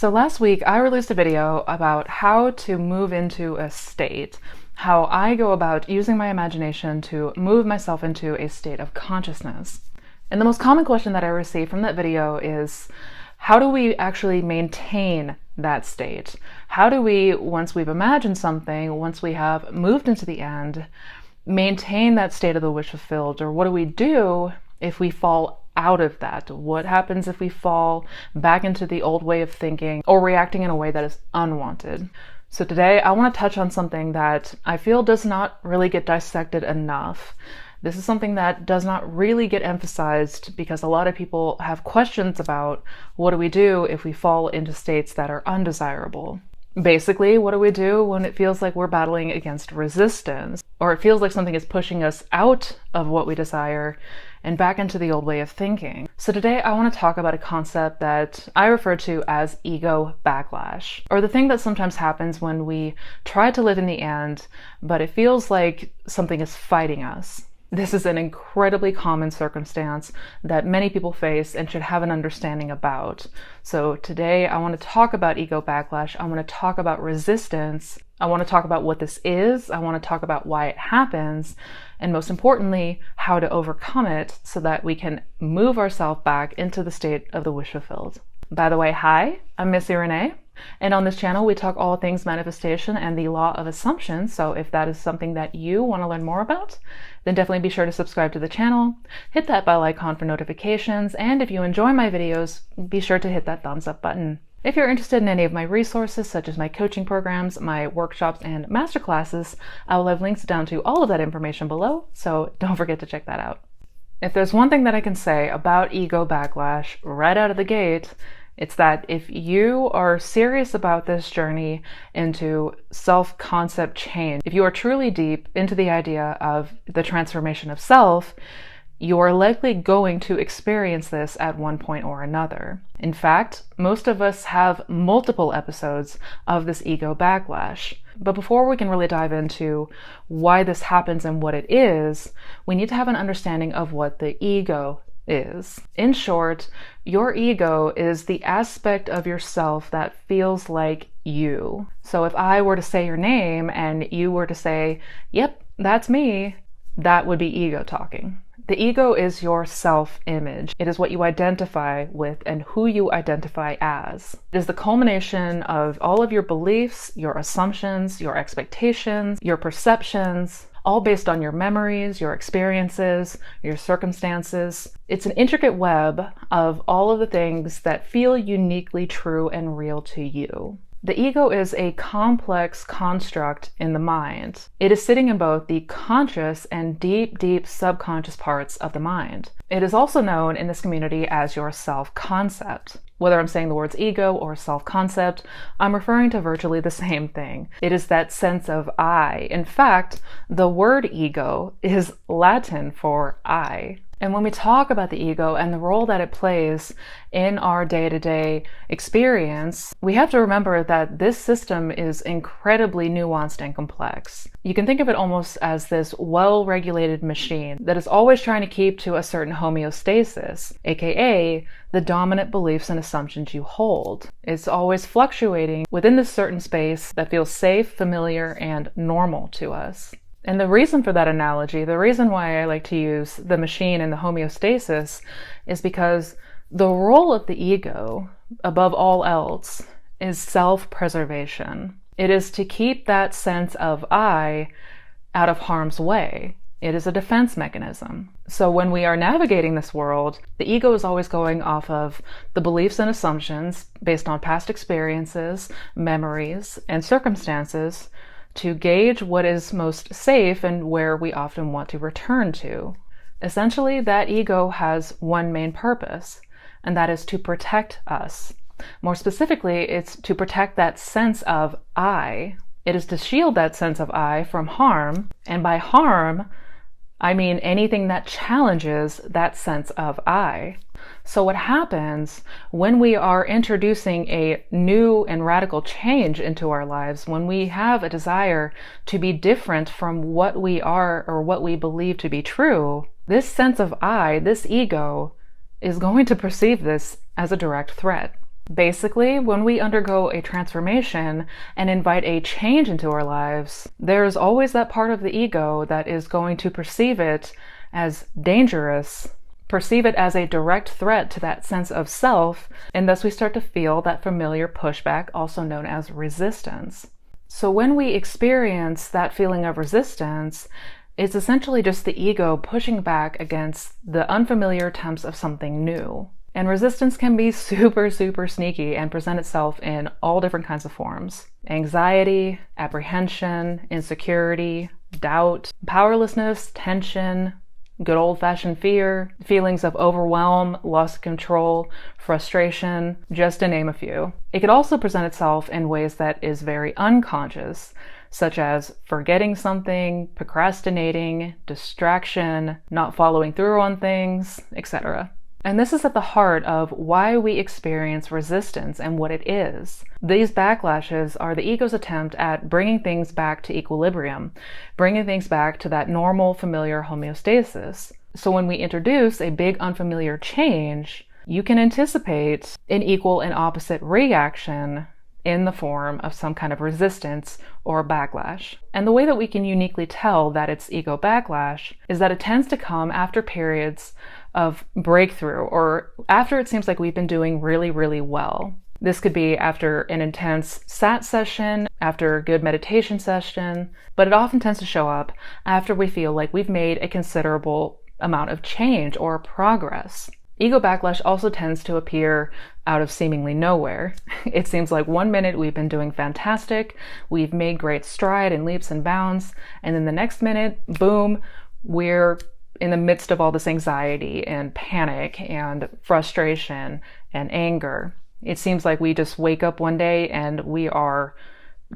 So last week I released a video about how to move into a state, how I go about using my imagination to move myself into a state of consciousness. And the most common question that I receive from that video is, how do we actually maintain that state? How do we, once we've imagined something, once we have moved into the end, maintain that state of the wish fulfilled? Or what do we do if we fall out of that? What happens if we fall back into the old way of thinking or reacting in a way that is unwanted? So today I want to touch on something that I feel does not really get dissected enough. This is something that does not really get emphasized because a lot of people have questions about what do we do if we fall into states that are undesirable. Basically, what do we do when it feels like we're battling against resistance, or it feels like something is pushing us out of what we desire and back into the old way of thinking? So today I want to talk about a concept that I refer to as ego backlash, or the thing that sometimes happens when we try to live in the and, but it feels like something is fighting us. This is an incredibly common circumstance that many people face and should have an understanding about. So today I want to talk about ego backlash. I want to talk about resistance. I want to talk about what this is. I want to talk about why it happens. And most importantly, how to overcome it so that we can move ourselves back into the state of the wish fulfilled. By the way, hi, I'm Missy Renee. And on this channel, we talk all things manifestation and the law of assumption. So if that is something that you want to learn more about, then definitely be sure to subscribe to the channel, hit that bell icon for notifications, and if you enjoy my videos, be sure to hit that thumbs up button. If you're interested in any of my resources, such as my coaching programs, my workshops, and masterclasses, I will have links down to all of that information below, so don't forget to check that out. If there's one thing that I can say about ego backlash right out of the gate, it's that if you are serious about this journey into self-concept change, if you are truly deep into the idea of the transformation of self, you are likely going to experience this at one point or another. In fact, most of us have multiple episodes of this ego backlash. But before we can really dive into why this happens and what it is, we need to have an understanding of what the ego is. In short, your ego is the aspect of yourself that feels like you. So if I were to say your name and you were to say, yep, that's me, that would be ego talking. The ego is your self-image. It is what you identify with and who you identify as. It is the culmination of all of your beliefs, your assumptions, your expectations, your perceptions, all based on your memories, your experiences, your circumstances. It's an intricate web of all of the things that feel uniquely true and real to you. The ego is a complex construct in the mind. It is sitting in both the conscious and deep, deep subconscious parts of the mind. It is also known in this community as your self-concept. Whether I'm saying the words ego or self-concept, I'm referring to virtually the same thing. It is that sense of I. In fact, the word ego is Latin for I. And when we talk about the ego and the role that it plays in our day-to-day experience, we have to remember that this system is incredibly nuanced and complex. You can think of it almost as this well-regulated machine that is always trying to keep to a certain homeostasis, aka the dominant beliefs and assumptions you hold. It's always fluctuating within this certain space that feels safe, familiar, and normal to us. And the reason for that analogy, the reason why I like to use the machine and the homeostasis, is because the role of the ego, above all else, is self-preservation. It is to keep that sense of I out of harm's way. It is a defense mechanism. So when we are navigating this world, the ego is always going off of the beliefs and assumptions based on past experiences, memories, and circumstances to gauge what is most safe and where we often want to return to. Essentially, that ego has one main purpose, and that is to protect us. More specifically, it's to protect that sense of I. It is to shield that sense of I from harm, and by harm, I mean anything that challenges that sense of I. So what happens when we are introducing a new and radical change into our lives, when we have a desire to be different from what we are or what we believe to be true, this sense of I, this ego, is going to perceive this as a direct threat. Basically, when we undergo a transformation and invite a change into our lives, there's always that part of the ego that is going to perceive it as dangerous, perceive it as a direct threat to that sense of self, and thus we start to feel that familiar pushback, also known as resistance. So when we experience that feeling of resistance, it's essentially just the ego pushing back against the unfamiliar attempts of something new. And resistance can be super, super sneaky and present itself in all different kinds of forms. Anxiety, apprehension, insecurity, doubt, powerlessness, tension, good old-fashioned fear, feelings of overwhelm, loss of control, frustration, just to name a few. It could also present itself in ways that is very unconscious, such as forgetting something, procrastinating, distraction, not following through on things, etc. And this is at the heart of why we experience resistance and what it is. These backlashes are the ego's attempt at bringing things back to equilibrium, bringing things back to that normal, familiar homeostasis. So when we introduce a big unfamiliar change, you can anticipate an equal and opposite reaction in the form of some kind of resistance or backlash. And the way that we can uniquely tell that it's ego backlash is that it tends to come after periods of breakthrough, or after it seems like we've been doing really, really well. This could be after an intense sat session, after a good meditation session, but it often tends to show up after we feel like we've made a considerable amount of change or progress. Ego backlash also tends to appear out of seemingly nowhere. It seems like one minute we've been doing fantastic, we've made great stride and leaps and bounds, and then the next minute, boom, we're in the midst of all this anxiety and panic and frustration and anger. It seems like we just wake up one day and we are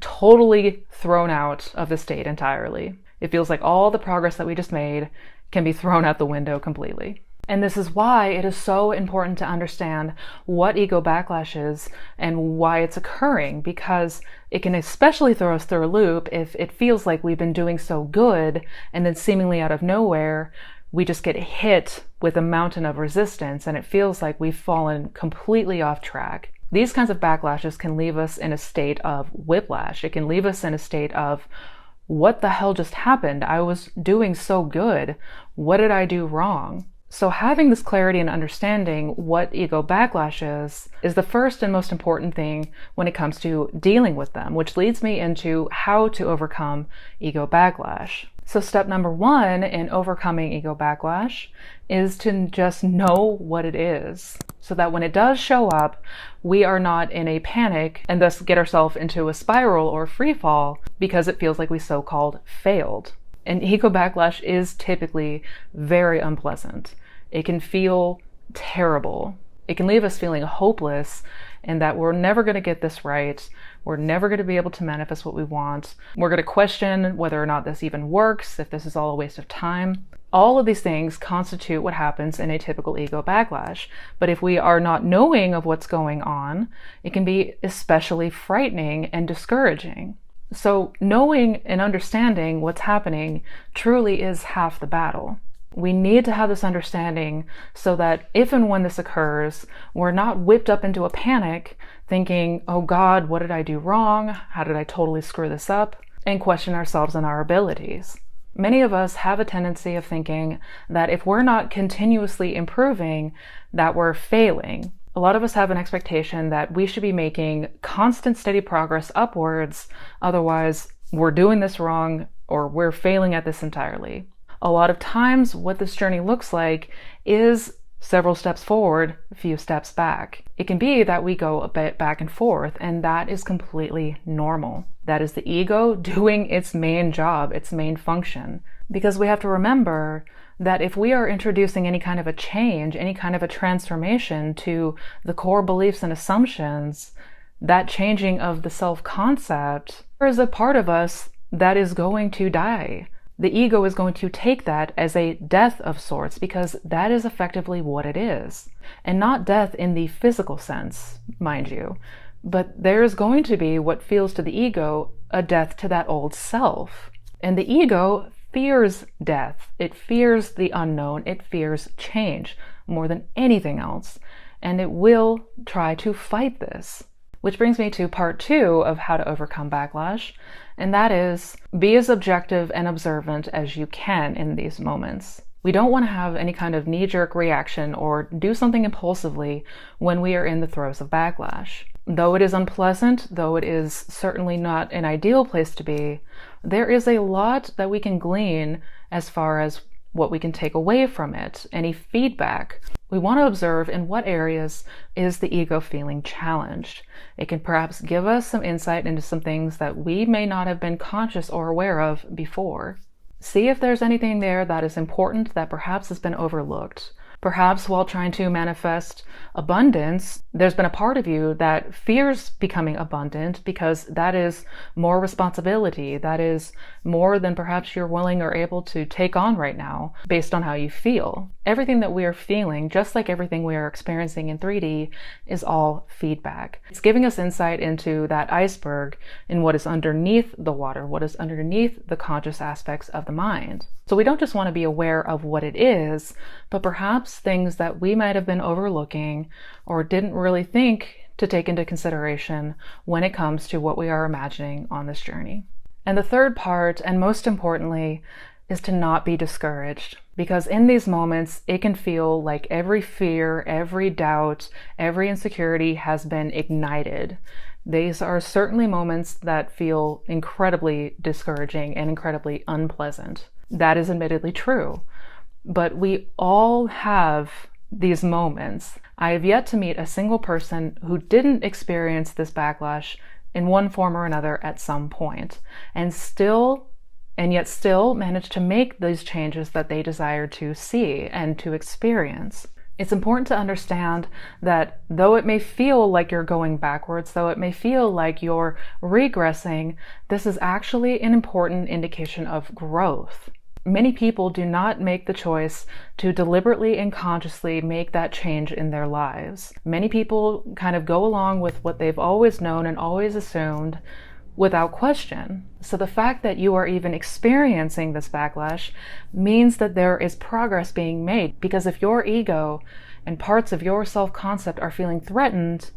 totally thrown out of the state entirely. It feels like all the progress that we just made can be thrown out the window completely. And this is why it is so important to understand what ego backlash is and why it's occurring, because it can especially throw us through a loop if it feels like we've been doing so good and then seemingly out of nowhere, we just get hit with a mountain of resistance and it feels like we've fallen completely off track. These kinds of backlashes can leave us in a state of whiplash. It can leave us in a state of, what the hell just happened? I was doing so good. What did I do wrong? So having this clarity and understanding what ego backlash is the first and most important thing when it comes to dealing with them, which leads me into how to overcome ego backlash. So step number one in overcoming ego backlash is to just know what it is, so that when it does show up, we are not in a panic and thus get ourselves into a spiral or free fall because it feels like we so-called failed. And ego backlash is typically very unpleasant. It can feel terrible. It can leave us feeling hopeless and that we're never going to get this right. We're never going to be able to manifest what we want. We're going to question whether or not this even works, if this is all a waste of time. All of these things constitute what happens in a typical ego backlash. But if we are not knowing of what's going on, it can be especially frightening and discouraging. So knowing and understanding what's happening truly is half the battle. We need to have this understanding so that if and when this occurs, we're not whipped up into a panic thinking, oh God, what did I do wrong? How did I totally screw this up? And question ourselves and our abilities. Many of us have a tendency of thinking that if we're not continuously improving, that we're failing. A lot of us have an expectation that we should be making constant, steady progress upwards, otherwise we're doing this wrong or we're failing at this entirely. A lot of times what this journey looks like is several steps forward, a few steps back. It can be that we go a bit back and forth, and that is completely normal. That is the ego doing its main job, its main function. Because we have to remember that if we are introducing any kind of a change, any kind of a transformation to the core beliefs and assumptions, that changing of the self-concept, there is a part of us that is going to die. The ego is going to take that as a death of sorts, because that is effectively what it is. And not death in the physical sense, mind you, but there is going to be what feels to the ego a death to that old self. And the ego fears death. It fears the unknown. It fears change more than anything else. and it will try to fight this. Which brings me to part 2 of how to overcome backlash, and that is be as objective and observant as you can in these moments. We don't want to have any kind of knee-jerk reaction or do something impulsively when we are in the throes of backlash. Though it is unpleasant, though it is certainly not an ideal place to be, there is a lot that we can glean as far as what we can take away from it, any feedback. We want to observe in what areas is the ego feeling challenged. It can perhaps give us some insight into some things that we may not have been conscious or aware of before. See if there's anything there that is important that perhaps has been overlooked. Perhaps while trying to manifest abundance, there's been a part of you that fears becoming abundant because that is more responsibility. That is more than perhaps you're willing or able to take on right now based on how you feel. Everything that we are feeling, just like everything we are experiencing in 3D, is all feedback. It's giving us insight into that iceberg and what is underneath the water, what is underneath the conscious aspects of the mind. So we don't just want to be aware of what it is, but perhaps things that we might have been overlooking or didn't really think to take into consideration when it comes to what we are imagining on this journey. And the third part, and most importantly, is to not be discouraged. Because in these moments, it can feel like every fear, every doubt, every insecurity has been ignited. These are certainly moments that feel incredibly discouraging and incredibly unpleasant. That is admittedly true, but we all have these moments. I have yet to meet a single person who didn't experience this backlash in one form or another at some point, and yet still managed to make these changes that they desire to see and to experience. It's important to understand that though it may feel like you're going backwards, though it may feel like you're regressing, this is actually an important indication of growth. Many people do not make the choice to deliberately and consciously make that change in their lives. Many people kind of go along with what they've always known and always assumed without question. So the fact that you are even experiencing this backlash means that there is progress being made, because if your ego and parts of your self-concept are feeling threatened,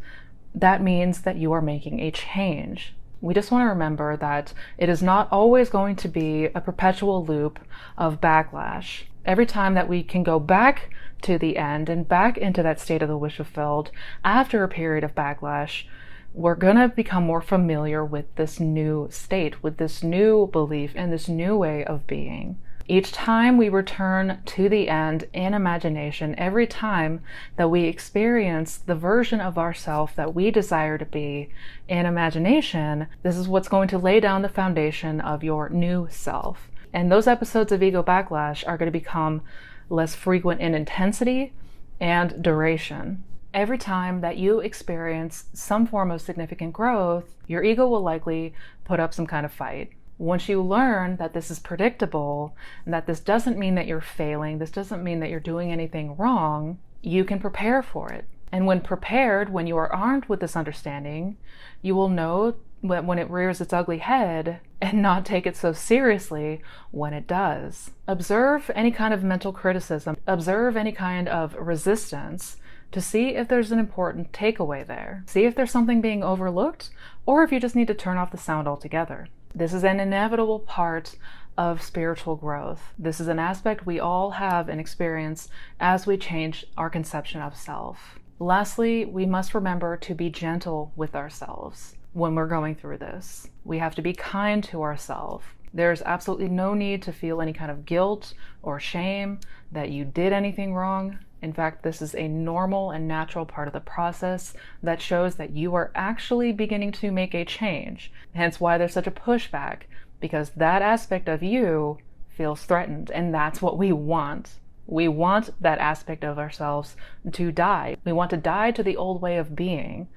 that means that you are making a change. We just want to remember that it is not always going to be a perpetual loop of backlash. Every time that we can go back to the end and back into that state of the wish fulfilled after a period of backlash, we're going to become more familiar with this new state, with this new belief and this new way of being. Each time we return to the end in imagination, every time that we experience the version of ourselves that we desire to be in imagination, this is what's going to lay down the foundation of your new self. And those episodes of ego backlash are going to become less frequent in intensity and duration. Every time that you experience some form of significant growth, your ego will likely put up some kind of fight. Once you learn that this is predictable and that this doesn't mean that you're failing, this doesn't mean that you're doing anything wrong, you can prepare for it. And when prepared, when you are armed with this understanding, you will know that when it rears its ugly head and not take it so seriously when it does. Observe any kind of mental criticism, observe any kind of resistance to see if there's an important takeaway there. See if there's something being overlooked, or if you just need to turn off the sound altogether. This is an inevitable part of spiritual growth. This is an aspect we all have and experience as we change our conception of self. Lastly, we must remember to be gentle with ourselves when we're going through this. We have to be kind to ourselves. There's absolutely no need to feel any kind of guilt or shame that you did anything wrong. In fact, this is a normal and natural part of the process that shows that you are actually beginning to make a change. Hence why there's such a pushback, because that aspect of you feels threatened, and that's what we want. We want that aspect of ourselves to die. We want to die to the old way of being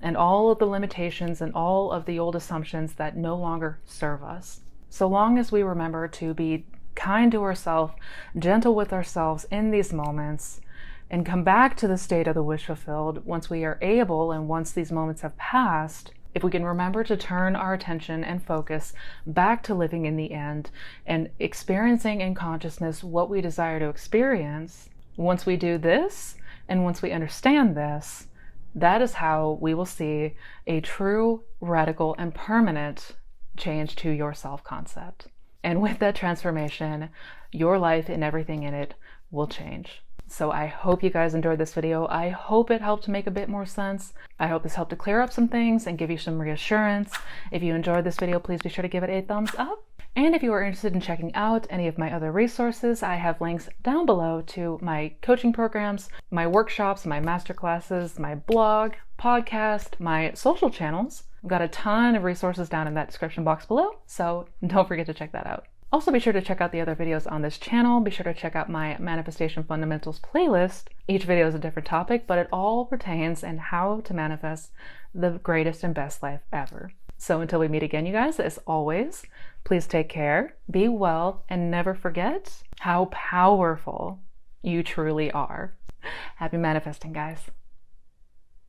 and all of the limitations and all of the old assumptions that no longer serve us. So long as we remember to be kind to ourselves, gentle with ourselves in these moments, and come back to the state of the wish fulfilled once we are able and once these moments have passed, if we can remember to turn our attention and focus back to living in the end and experiencing in consciousness what we desire to experience, once we do this, And once we understand this, that is how we will see a true, radical, and permanent change to your self-concept. And with that transformation, your life and everything in it will change. So I hope you guys enjoyed this video. I hope it helped to make a bit more sense. I hope this helped to clear up some things and give you some reassurance. If you enjoyed this video, please be sure to give it a thumbs up. And if you are interested in checking out any of my other resources, I have links down below to my coaching programs, my workshops, my masterclasses, my blog, podcast, my social channels. I've got a ton of resources down in that description box below, so don't forget to check that out. Also, be sure to check out the other videos on this channel. Be sure to check out my Manifestation Fundamentals playlist. Each video is a different topic, but it all pertains in how to manifest the greatest and best life ever. So until we meet again, you guys, as always, please take care, be well, and never forget how powerful you truly are. Happy manifesting, guys.